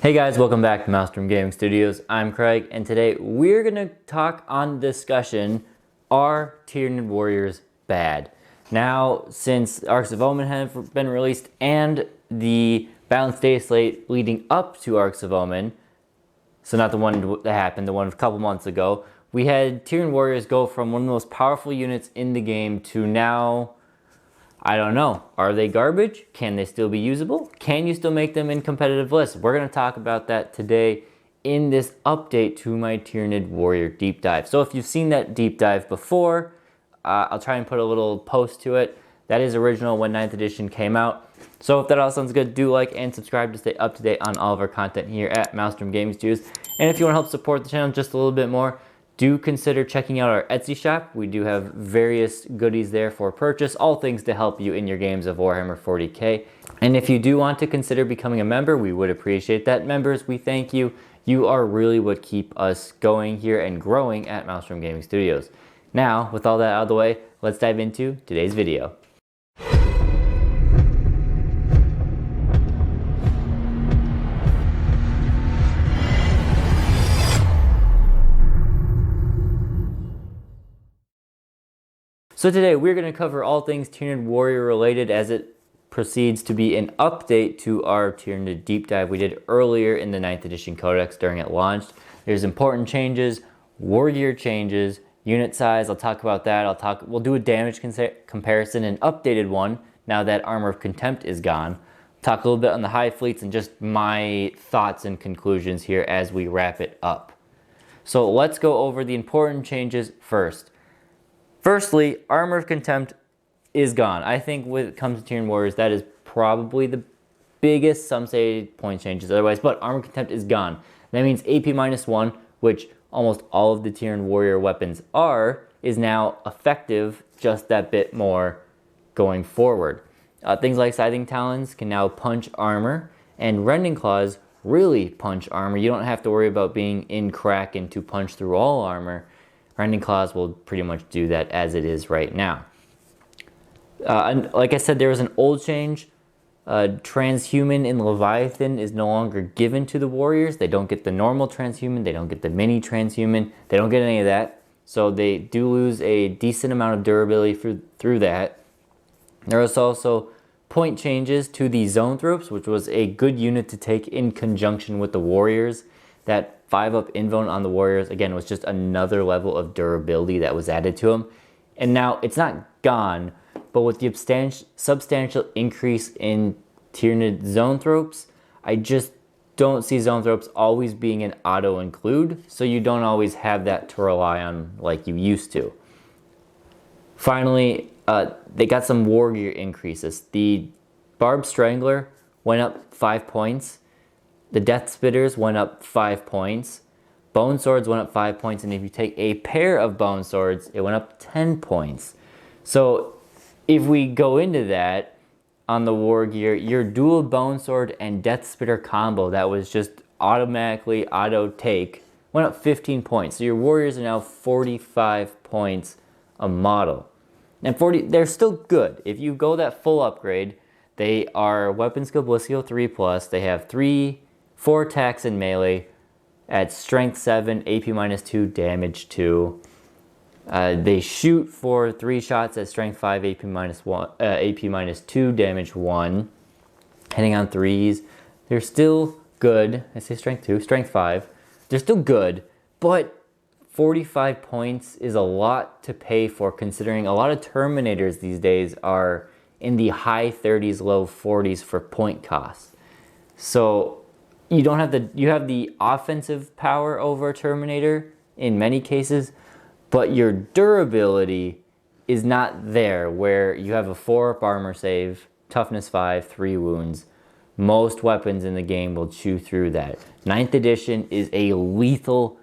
Hey guys, welcome back to Maelstrom Gaming Studios. I'm Craig, and today we're going to talk on discussion, are Tyranid Warriors bad? Now, since Arks of Omen have been released and the balanced day slate leading up to Arks of Omen, so not the one that happened, the one a couple months ago, we had Tyranid Warriors go from one of the most powerful units in the game to now, I don't know. Are they garbage? Can they still be usable? Can you still make them in competitive lists? We're going to talk about that today in this update to my Tyranid Warrior deep dive. So if you've seen that deep dive before, I'll try and put a little post to it. That is original when 9th edition came out. So if that all sounds good, do like and subscribe to stay up to date on all of our content here at Maelstrom Gaming Studios. And if you want to help support the channel just a little bit more, do consider checking out our Etsy shop. We do have various goodies there for purchase, all things to help you in your games of Warhammer 40k. And if you do want to consider becoming a member, we would appreciate that. Members, we thank you. You are really what keep us going here and growing at Maelstrom Gaming Studios. Now, with all that out of the way, let's dive into today's video. So today we're going to cover all things Tyranid Warrior related as it proceeds to be an update to our Tyranid deep dive we did earlier in the 9th edition codex during it launched. There's important changes, war gear changes, unit size, I'll talk about that. We'll do a damage comparison, an updated one now that Armor of Contempt is gone. Talk a little bit on the high fleets and just my thoughts and conclusions here as we wrap it up. So let's go over the important changes first. Firstly, Armor of Contempt is gone. I think when it comes to Tyranid Warriors, that is probably the biggest, some say point changes otherwise, but Armor of Contempt is gone. That means AP -1, which almost all of the Tyranid Warrior weapons are, is now effective just that bit more going forward. Things like Scything Talons can now punch armor, and Rending Claws really punch armor. You don't have to worry about being in Kraken to punch through all armor. Rending Claws will pretty much do that as it is right now. And like I said, there was an old change. Transhuman in Leviathan is no longer given to the Warriors. They don't get the normal Transhuman. They don't get the mini Transhuman. They don't get any of that. So they do lose a decent amount of durability through that. There was also point changes to the Zoanthropes, which was a good unit to take in conjunction with the Warriors. That 5-up invuln on the Warriors, again, was just another level of durability that was added to them. And now it's not gone, but with the substantial increase in Tyranid Zoanthropes, I just don't see Zoanthropes always being an auto-include, so you don't always have that to rely on like you used to. Finally, they got some war gear increases. The Barbed Strangler went up 5 points. The Death Spitters went up 5 points. Bone Swords went up 5 points. And if you take a pair of Bone Swords, it went up 10 points. So if we go into that on the war gear, your dual Bone Sword and Death Spitter combo that was just automatically auto take went up 15 points. So your Warriors are now 45 points a model. And they're still good. If you go that full upgrade, they are Weapon Skill Ballistical 3+. They have 4 attacks in melee at strength 7, AP -2, damage 2. They shoot for 3 shots at strength 5, AP -2, damage 1. Hitting on 3s. They're still good. I say strength 2, strength 5. They're still good, but 45 points is a lot to pay for, considering a lot of Terminators these days are in the high 30s, low 40s for point cost. So you have the offensive power over a Terminator in many cases, but your durability is not there, where you have a 4-up armor save, toughness 5, 3 wounds. Most weapons in the game will chew through that. 9th edition is a lethal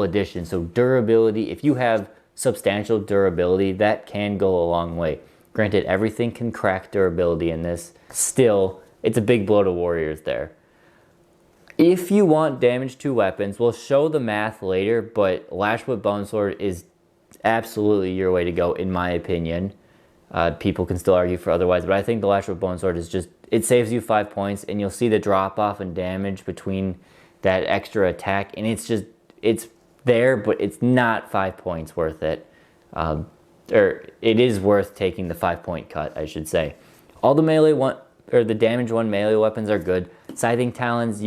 edition, so durability, if you have substantial durability, that can go a long way. Granted, everything can crack durability in this. Still, it's a big blow to Warriors there. If you want damage to weapons, we'll show the math later, but Lashwood Bone Sword is absolutely your way to go, in my opinion. People can still argue for otherwise, but I think the Lashwood Bone Sword is just it saves you 5 points, and you'll see the drop off in damage between that extra attack, and it's there, but it's not 5 points worth it. Or it is worth taking the 5-point cut, I should say. All the melee one, or the damage one melee weapons are good. Scything Talons,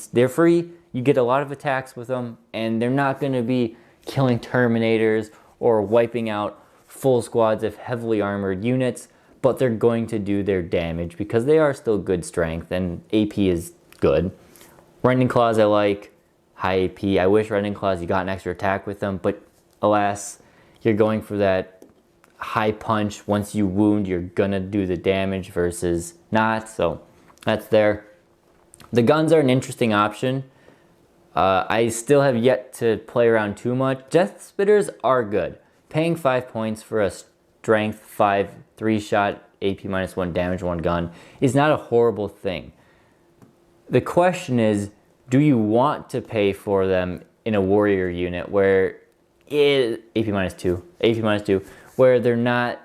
they're free. You get a lot of attacks with them, and they're not going to be killing Terminators or wiping out full squads of heavily armored units, but they're going to do their damage because they are still good strength, and AP is good. Rending Claws I like, high AP. I wish Rending Claws you got an extra attack with them, but alas, you're going for that high punch. Once you wound, you're gonna do the damage versus not, so that's there. The guns are an interesting option. I still have yet to play around too much. Death Spitters are good. Paying 5 points for a strength 5 3-shot AP -1 damage 1 gun is not a horrible thing. The question is, do you want to pay for them in a warrior unit where AP -2, where they're not,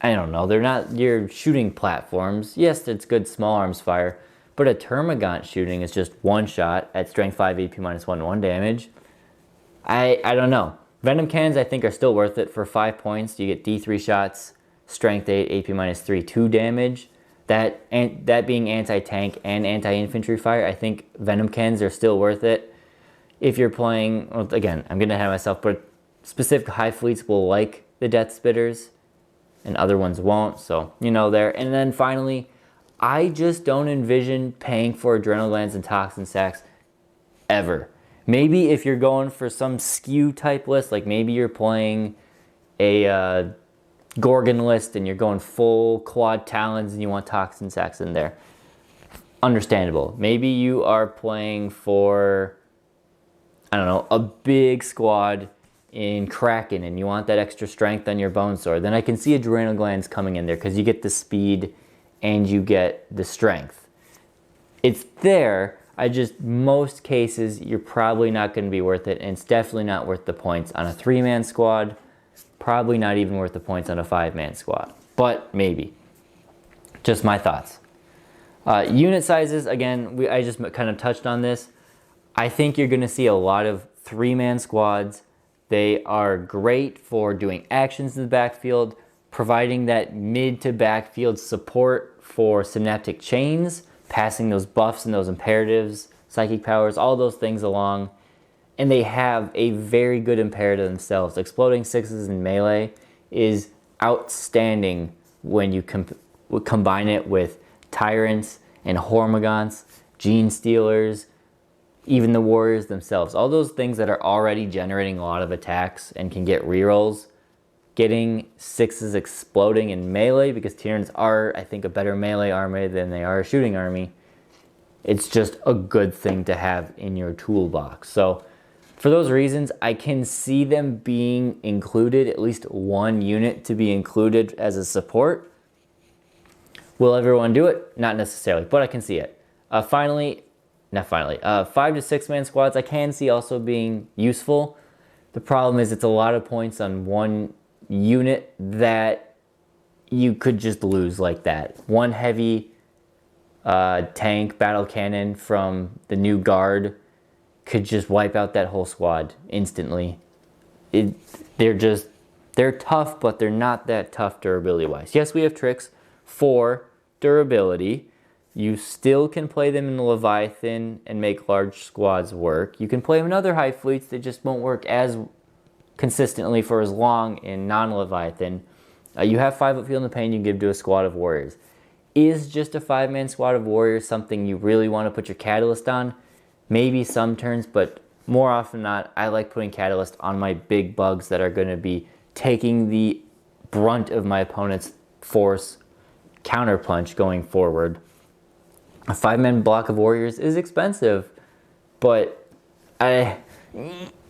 I don't know, they're not your shooting platforms. Yes, it's good small arms fire, but a Termagant shooting is just 1 shot at strength 5 AP -1 damage. I don't know. Venom Cannons I think are still worth it for 5 points. You get D3 shots, strength 8, AP -3, 2 damage. That being anti-tank and anti-infantry fire, I think Venom Cannons are still worth it. If you're playing, well, again, I'm gonna have myself, but specific high fleets will like the Death Spitters and other ones won't, so there. And then finally, I just don't envision paying for Adrenal Glands and Toxin Sacs ever. Maybe if you're going for some skew type list, like maybe you're playing a Gorgon list and you're going full quad Talons and you want Toxin Sacs in there. Understandable. Maybe you are playing for, I don't know, a big squad in Kraken and you want that extra strength on your Bone Sword, then I can see Adrenal Glands coming in there because you get the speed and you get the strength. It's there, most cases, you're probably not going to be worth it, and it's definitely not worth the points on a 3-man squad, probably not even worth the points on a 5-man squad, but maybe. Just my thoughts. Unit sizes, again, I just kind of touched on this. I think you're going to see a lot of 3-man squads. They are great for doing actions in the backfield, providing that mid to backfield support for synaptic chains, passing those buffs and those imperatives, psychic powers, all those things along. And they have a very good imperative themselves. Exploding 6s in melee is outstanding when you combine it with Tyrants and Hormagaunts, Gene Stealers, even the Warriors themselves. All those things that are already generating a lot of attacks and can get rerolls. Getting 6s exploding in melee, because Tyranids are, I think, a better melee army than they are a shooting army. It's just a good thing to have in your toolbox. So for those reasons, I can see them being included, at least one unit to be included as a support. Will everyone do it? Not necessarily, but I can see it. 5 to 6 man squads I can see also being useful. The problem is it's a lot of points on one unit that you could just lose like that. One heavy tank battle cannon from the new guard could just wipe out that whole squad instantly. They're tough, but they're not that tough durability wise. Yes, we have tricks for durability. You still can play them in the Leviathan and make large squads work. You can play them in other high fleets that just won't work as consistently for as long in non-Leviathan. You have 5-up Feel in the Pain you can give to a squad of warriors. Is just a 5-man squad of warriors something you really want to put your Catalyst on? Maybe some turns, but more often than not, I like putting Catalyst on my big bugs that are going to be taking the brunt of my opponent's force counterpunch going forward. A 5-man block of warriors is expensive, but are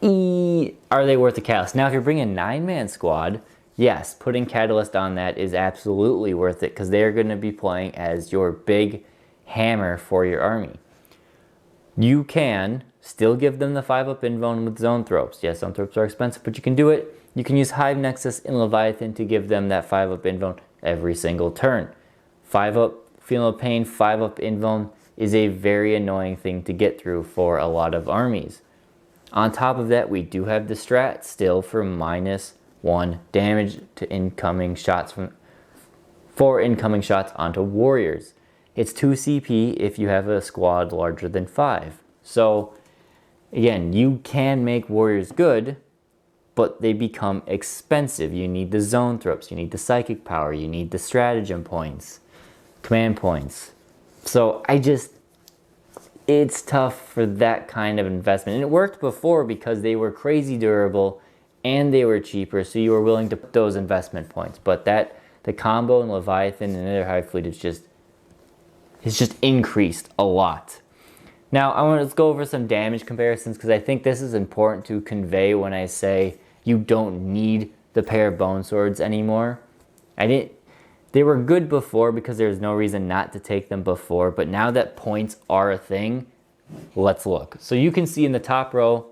they worth the Catalyst? Now, if you're bringing a 9-man squad, yes, putting Catalyst on that is absolutely worth it because they're going to be playing as your big hammer for your army. You can still give them the 5-up invuln with Zone Thropes. Yes, Zone Thropes are expensive, but you can do it. You can use Hive Nexus in Leviathan to give them that 5-up invuln every single turn. 5-up Feel No Pain, 5-up Invuln is a very annoying thing to get through for a lot of armies. On top of that, we do have the strat still for -1 damage to incoming shots for incoming shots onto warriors. It's 2 CP if you have a squad larger than 5. So again, you can make warriors good, but they become expensive. You need the zone throps, you need the psychic power, you need the stratagem points, command points. So it's tough for that kind of investment. And it worked before because they were crazy durable and they were cheaper, so you were willing to put those investment points. But the combo in Leviathan and other Hive Fleet is just increased a lot. Now, let's go over some damage comparisons, because I think this is important to convey when I say you don't need the pair of bone swords anymore. They were good before because there's no reason not to take them before, but now that points are a thing, let's look. So you can see in the top row,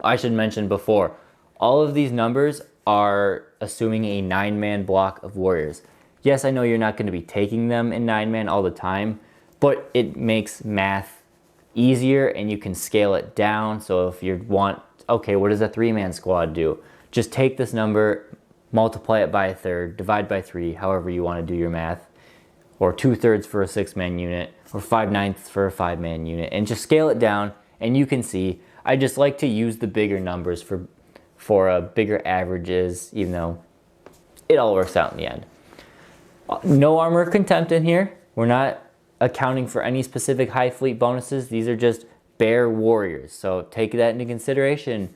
I should mention before, all of these numbers are assuming a 9-man block of warriors. Yes, I know you're not going to be taking them in 9-man all the time, but it makes math easier and you can scale it down. So if you want, okay, what does a 3-man squad do? Just take this number, multiply it by a third, divide by 3, however you want to do your math, or 2/3 for a 6-man unit, or 5/9 for a 5-man unit, and just scale it down. And you can see, I just like to use the bigger numbers for bigger averages, even though it all works out in the end. No Armor of Contempt in here. We're not accounting for any specific Hive Fleet bonuses. These are just bare warriors, so take that into consideration.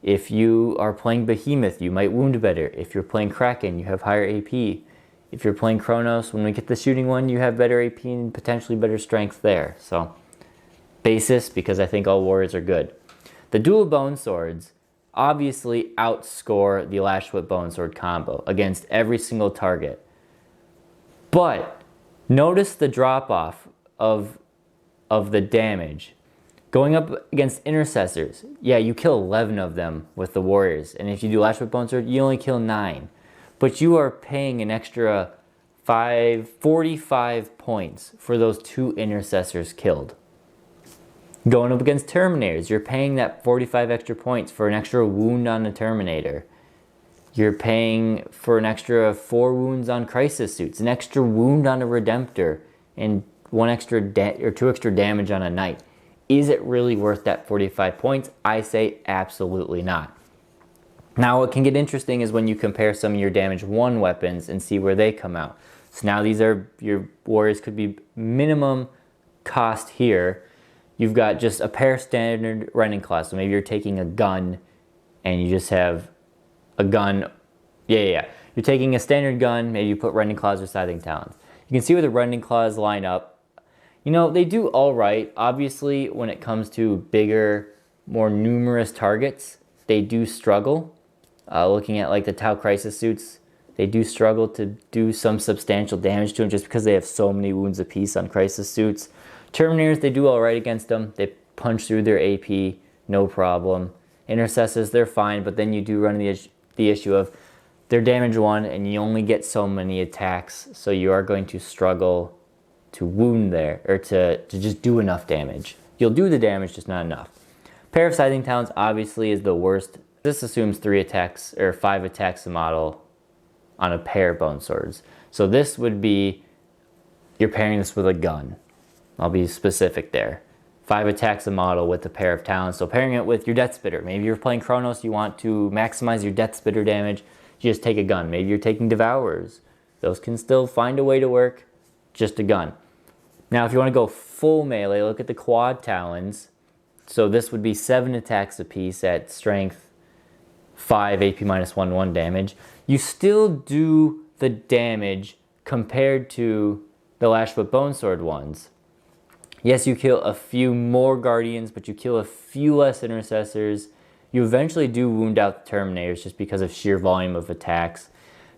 If you are playing Behemoth, you might wound better. If you're playing Kraken, you have higher AP. If you're playing Kronos, when we get the shooting one, you have better AP and potentially better strength there. So, basis, because I think all warriors are good. The dual bone swords obviously outscore the Lashfoot bone sword combo against every single target. But notice the drop off of the damage. Going up against intercessors, yeah, you kill 11 of them with the warriors. And if you do Lashfoot bone sword, you only kill 9. But you are paying an extra 45 points for those 2 intercessors killed. Going up against Terminators, you're paying that 45 extra points for an extra wound on a Terminator. You're paying for an extra 4 wounds on Crisis Suits, an extra wound on a Redemptor, and 2 extra damage on a Knight. Is it really worth that 45 points? I say absolutely not. Now, what can get interesting is when you compare some of your damage 1 weapons and see where they come out. So now these are, your warriors could be minimum cost here. You've got just a pair of standard running claws. So maybe you're taking a gun and you just have a gun. Yeah. You're taking a standard gun, maybe you put running claws or scything talons. You can see where the running claws line up. You know, they do all right. Obviously, when it comes to bigger, more numerous targets, they do struggle. Looking at like the Tau Crisis Suits, they do struggle to do some substantial damage to them just because they have so many wounds apiece on Crisis Suits. Terminators, they do all right against them. They punch through their AP, no problem. Intercessors, they're fine, but then you do run the issue of they're damage 1 and you only get so many attacks, so you are going to struggle to wound there, or to just do enough damage. You'll do the damage, just not enough. Pair of Scything Talons obviously is the worst. This assumes 3 attacks or 5 attacks a model on a pair of bone swords. So this would be, you're pairing this with a gun. I'll be specific there. 5 attacks a model with a pair of talons. So pairing it with your Death Spitter. Maybe you're playing Kronos, you want to maximize your Death Spitter damage, you just take a gun. Maybe you're taking Devourers. Those can still find a way to work, just a gun. Now if you want to go full melee, look at the quad talons. So this would be 7 attacks apiece at strength 5 AP -1/1 damage. You still do the damage compared to the Lashfoot Bone Sword ones. Yes, you kill a few more Guardians, but you kill a few less Intercessors. You eventually do wound out the Terminators just because of sheer volume of attacks.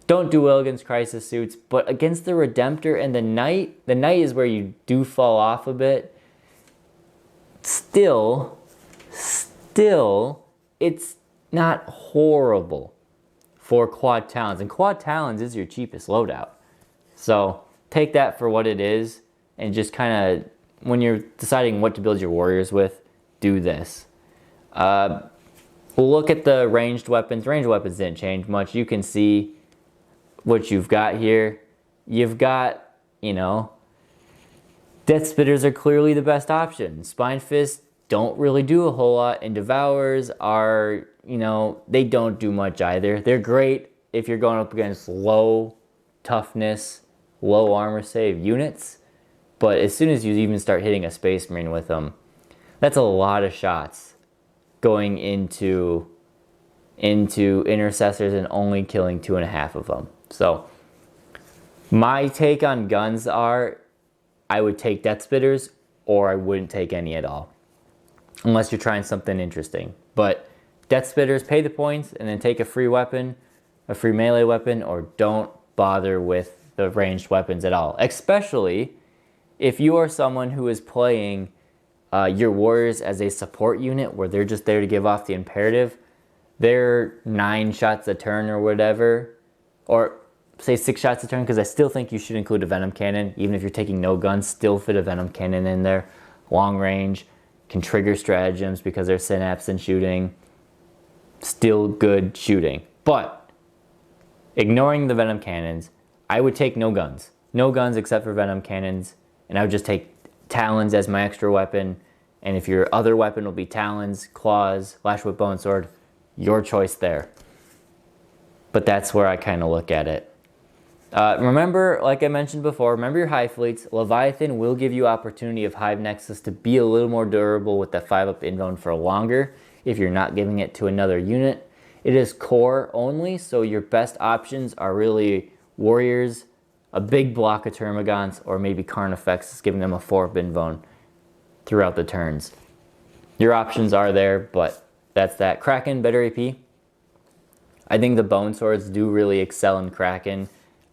Don't do well against Crisis Suits, but against the Redemptor and the Knight is where you do fall off a bit. Still, it's not horrible for Quad Talons. And Quad Talons is your cheapest loadout. So take that for what it is, and just kind of, when you're deciding what to build your warriors with, do this. We'll look at the ranged weapons. Ranged weapons didn't change much. You can see what you've got here. You've got, you know, Death Spitters are clearly the best option. Spine Fists don't really do a whole lot, and Devours are, you know, they don't do much either. They're great if you're going up against low toughness, low armor save units, but as soon as you even start hitting a Space Marine with them, that's a lot of shots going into intercessors and only killing 2.5 of them. So my take on guns are, I would take Death Spitters, or I wouldn't take any at all, unless you're trying something interesting. But Death Spitters, pay the points and then take a free weapon, a free melee weapon, or don't bother with the ranged weapons at all. Especially if you are someone who is playing your warriors as a support unit, where they're just there to give off the imperative. They're 9 shots a turn or whatever, or say 6 shots a turn, because I still think you should include a Venom Cannon. Even if you're taking no guns, still fit a Venom Cannon in there. Long range, can trigger stratagems because they're synapse and shooting. Still good shooting. But ignoring the Venom Cannons, I would take no guns. No guns except for Venom Cannons, and I would just take Talons as my extra weapon. And if your other weapon will be Talons, Claws, Lash Whip Bone Sword, your choice there. But that's where I kind of look at it. Remember, like I mentioned before, remember your Hive Fleets. Leviathan will give you opportunity of Hive Nexus to be a little more durable with that 5-up invuln for longer if you're not giving it to another unit. It is core only, so your best options are really Warriors, a big block of Termagants, or maybe Carnifex, giving them a 4-up invuln throughout the turns. Your options are there, but that's that. Kraken, better AP. I think the Bone Swords do really excel in Kraken.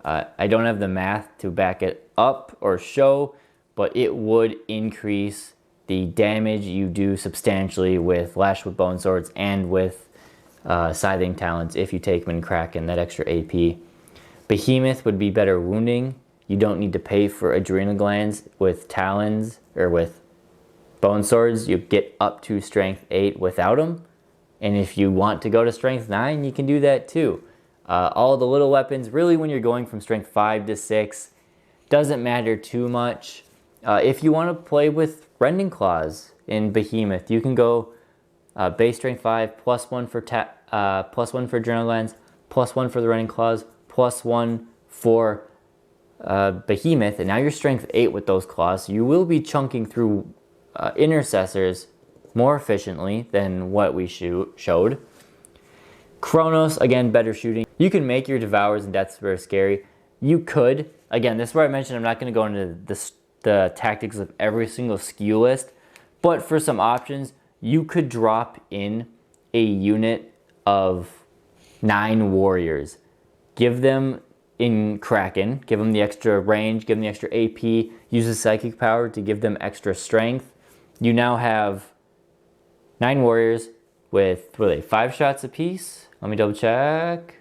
I don't have the math to back it up or show, but it would increase the damage you do substantially with Lash with Bone Swords and with Scything Talons if you take them in Kraken, that extra AP. Behemoth would be better wounding. You don't need to pay for Adrenal Glands with Talons or with Bone Swords. You get up to Strength 8 without them. And if you want to go to Strength 9, you can do that too. All the little weapons, really when you're going from Strength 5 to 6, doesn't matter too much. If you want to play with Rending Claws in Behemoth, you can go base Strength 5, +1 for +1 for Adrenal Glands, +1 for the Rending Claws, +1 for Behemoth, and now you're Strength 8 with those claws. So you will be chunking through intercessors more efficiently than what we showed. Chronos, again, better shooting. You can make your Devours and Death Spitters scary. You could, again, this is where I mentioned I'm not going to go into the tactics of every single SKU list, but for some options, you could drop in a unit of 9 warriors. Give them in Kraken, give them the extra range, give them the extra AP, use the psychic power to give them extra strength. You now have 9 warriors with, what are they, 5 shots apiece? Let me double check.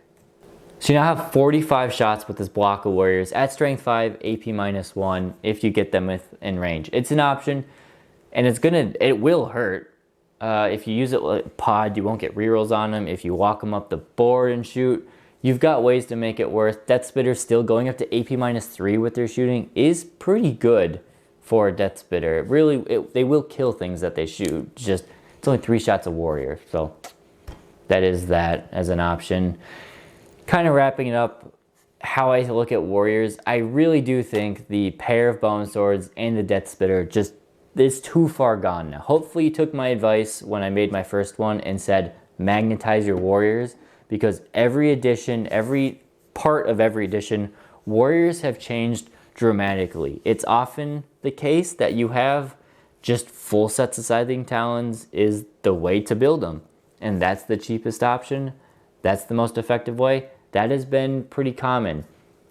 So you now have 45 shots with this block of warriors at strength 5, AP -1 if you get them in range. It's an option, and it will hurt. If you use it like pod, you won't get rerolls on them. If you walk them up the board and shoot, you've got ways to make it worth. Death Spitter still going up to AP -3 with their shooting is pretty good for a Death Spitter. They will kill things that they shoot. Just it's only 3 shots a warrior, so that is that as an option. Kind of wrapping it up, how I look at warriors, I really do think the pair of Bone Swords and the Death Spitter just is too far gone now. Hopefully you took my advice when I made my first one and said magnetize your warriors, because every edition, every part of every edition, warriors have changed dramatically. It's often the case that you have just full sets of Scything Talons is the way to build them. And that's the cheapest option. That's the most effective way. That has been pretty common.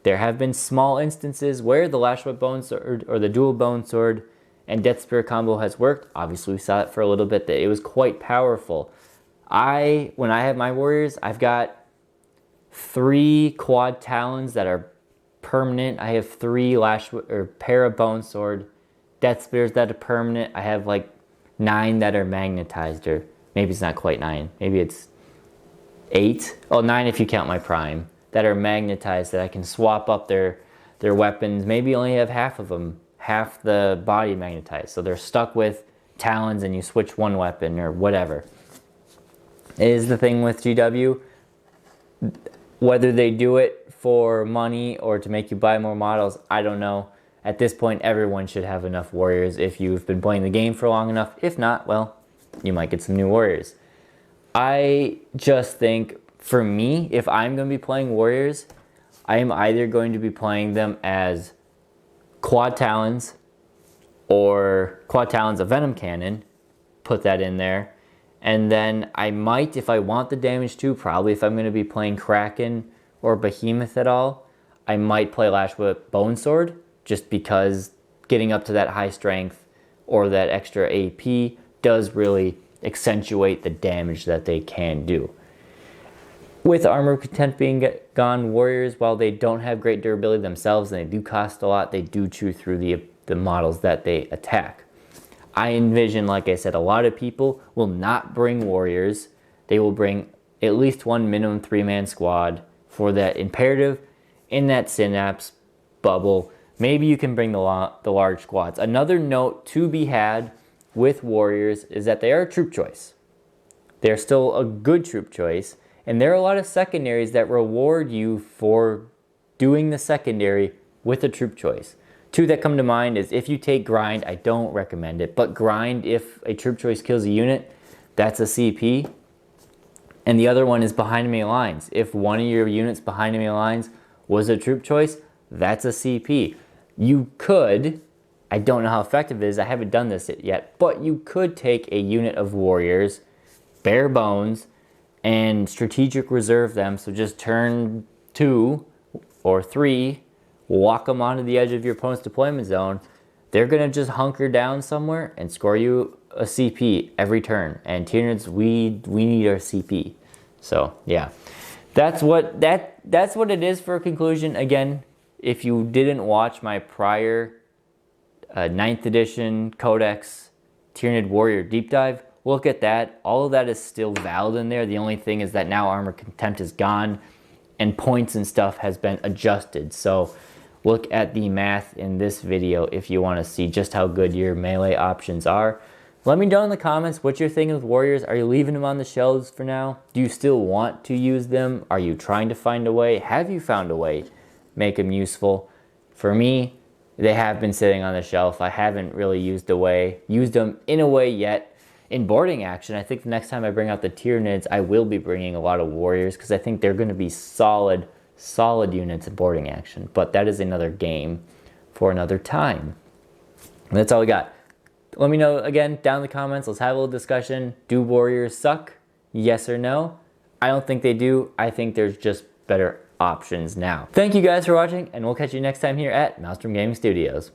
There have been small instances where the Lash Whip Bone Sword or the dual Bone Sword and Death Spirit combo has worked. Obviously we saw it for a little bit that it was quite powerful. When I have my warriors, I've got 3 quad Talons that are permanent. I have 3 pair of Bone Sword Death Spears that are permanent. I have like 9 that are magnetized, or maybe it's not quite 9. Maybe it's 8. Oh, 9 if you count my Prime, that are magnetized, that I can swap up their weapons. Maybe only have half of them, half the body magnetized. So they're stuck with talons and you switch one weapon or whatever. It is the thing with GW. Whether they do it for money or to make you buy more models, I don't know. At this point, everyone should have enough warriors if you've been playing the game for long enough. If not, well, you might get some new warriors. I just think, for me, if I'm going to be playing warriors, I am either going to be playing them as Quad Talons or Quad Talons of Venom Cannon. Put that in there. And then I might, if I want the damage too, probably if I'm going to be playing Kraken or Behemoth at all, I might play Lash Whip Bone Sword, just because getting up to that high strength or that extra AP does really accentuate the damage that they can do. With Armor Content being gone, warriors, while they don't have great durability themselves and they do cost a lot, they do chew through the models that they attack. I envision, like I said, a lot of people will not bring warriors. They will bring at least one minimum 3-man squad for that imperative in that synapse bubble. Maybe you can bring the large squads. Another note to be had with warriors is that they are a troop choice. They're still a good troop choice, and there are a lot of secondaries that reward you for doing the secondary with a troop choice. 2 that come to mind is if you take Grind, I don't recommend it, but Grind, if a troop choice kills a unit, that's a CP. And the other one is Behind Enemy Lines. If one of your units behind enemy lines was a troop choice, that's a CP. You could, I don't know how effective it is, I haven't done this yet, but you could take a unit of warriors, bare bones, and strategic reserve them. So just turn 2 or 3, walk them onto the edge of your opponent's deployment zone. They're going to just hunker down somewhere and score you a CP every turn. And Tyranids, we need our CP. So yeah, that's what it is for a conclusion. Again, if you didn't watch my prior 9th edition Codex Tyranid Warrior deep dive, look at that. All of that is still valid in there. The only thing is that now Armor Contempt is gone and points and stuff has been adjusted. So look at the math in this video if you want to see just how good your melee options are. Let me know in the comments what you're thinking with warriors. Are you leaving them on the shelves for now? Do you still want to use them? Are you trying to find a way? Have you found a way? Make them useful. For me, they have been sitting on the shelf. I haven't really used them in a way yet. In boarding action, I think the next time I bring out the Tyranids, I will be bringing a lot of warriors because I think they're going to be solid units in boarding action. But that is another game for another time. And that's all we got. Let me know again down in the comments. Let's have a little discussion. Do warriors suck? Yes or no? I don't think they do. I think there's just better options now. Thank you guys for watching, and we'll catch you next time here at Maelstrom Gaming Studios.